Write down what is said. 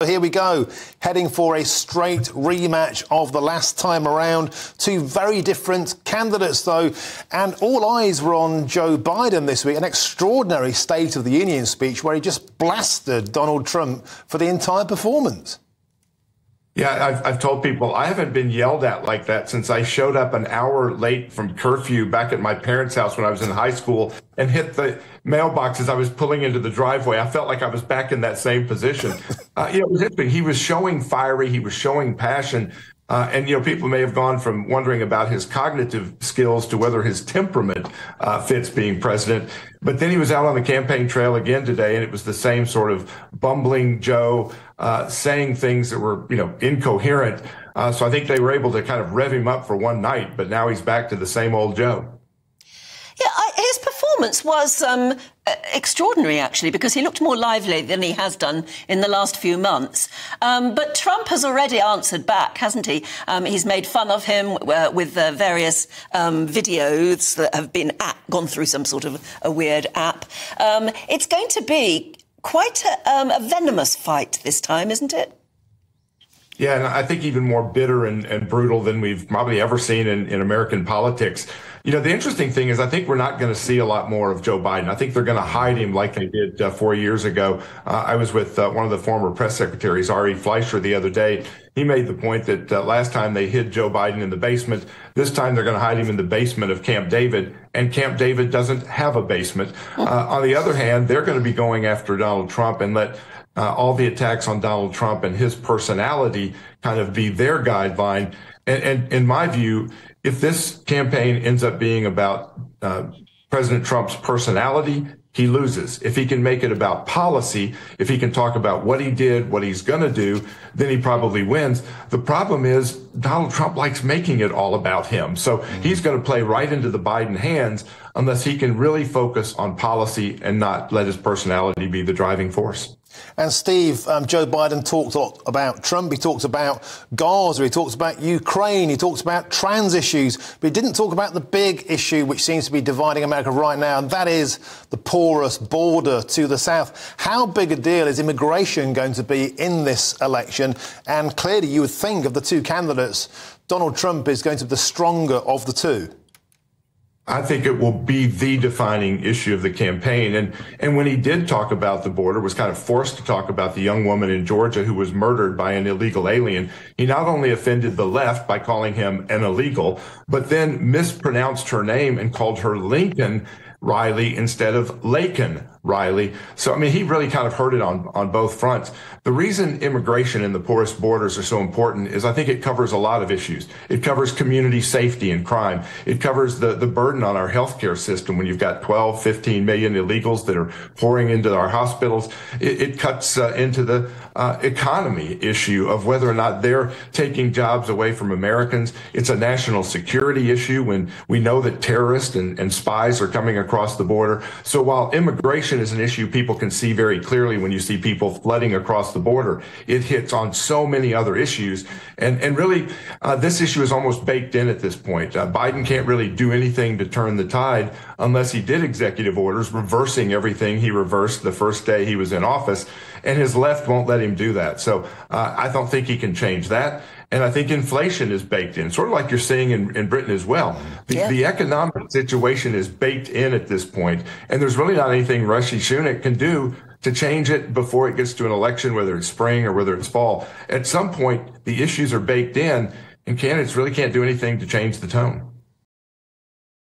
Here we go, heading for a straight rematch of the last time around. Two very different candidates, though, and all eyes were on Joe Biden this week. An extraordinary State of the Union speech where he just blasted Donald Trump for the entire performance. Yeah, I've told people I haven't been yelled at like that since I showed up an hour late from curfew back at my parents' house when I was in high school and hit the mailbox as I was pulling into the driveway. I felt like I was back in that same position. It was interesting. He was showing fiery. He was showing passion. And people may have gone from wondering about his cognitive skills to whether his temperament fits being president. But then he was out on the campaign trail again today, and it was the same sort of bumbling Joe saying things that were, incoherent. So I think they were able to kind of rev him up for one night, but now he's back to the same old Joe. Yeah, his performance was extraordinary, actually, because he looked more lively than he has done in the last few months. But Trump has already answered back, hasn't he? He's made fun of him with various videos that have been gone through some sort of a weird app. It's going to be quite a venomous fight this time, isn't it? Yeah, and I think even more bitter and brutal than we've probably ever seen in American politics. The interesting thing is I think we're not going to see a lot more of Joe Biden. I think they're going to hide him like they did 4 years ago. I was with one of the former press secretaries, Ari Fleischer, the other day. He made the point that last time they hid Joe Biden in the basement. This time they're going to hide him in the basement of Camp David, and Camp David doesn't have a basement. On the other hand, they're going to be going after Donald Trump and let all the attacks on Donald Trump and his personality kind of be their guideline. And in my view, if this campaign ends up being about President Trump's personality, he loses. If he can make it about policy, if he can talk about what he did, what he's going to do, then he probably wins. The problem is Donald Trump likes making it all about him. So he's going to play right into the Biden hands unless he can really focus on policy and not let his personality be the driving force. And Steve, Joe Biden talked a lot about Trump. He talked about Gaza. He talked about Ukraine. He talked about trans issues. But he didn't talk about the big issue which seems to be dividing America right now, and that is the porous border to the south. How big a deal is immigration going to be in this election? And clearly you would think of the two candidates, Donald Trump is going to be the stronger of the two. I think it will be the defining issue of the campaign. And when he did talk about the border, was kind of forced to talk about the young woman in Georgia who was murdered by an illegal alien, he not only offended the left by calling him an illegal, but then mispronounced her name and called her Lincoln Riley instead of Laken Riley. So, he really kind of heard it on both fronts. The reason immigration and the porous borders are so important is I think it covers a lot of issues. It covers community safety and crime. It covers the burden on our healthcare system when you've got 12, 15 million illegals that are pouring into our hospitals. It cuts into the economy issue of whether or not they're taking jobs away from Americans. It's a national security issue when we know that terrorists and spies are coming across the border. So while immigration is an issue people can see very clearly when you see people flooding across the border, it hits on so many other issues. And really, this issue is almost baked in at this point. Biden can't really do anything to turn the tide unless he did executive orders reversing everything he reversed the first day he was in office. And his left won't let him do that. So I don't think he can change that. And I think inflation is baked in, sort of like you're seeing in Britain as well. The economic situation is baked in at this point, and there's really not anything Rishi Sunak can do to change it before it gets to an election, whether it's spring or whether it's fall. At some point, the issues are baked in, and candidates really can't do anything to change the tone.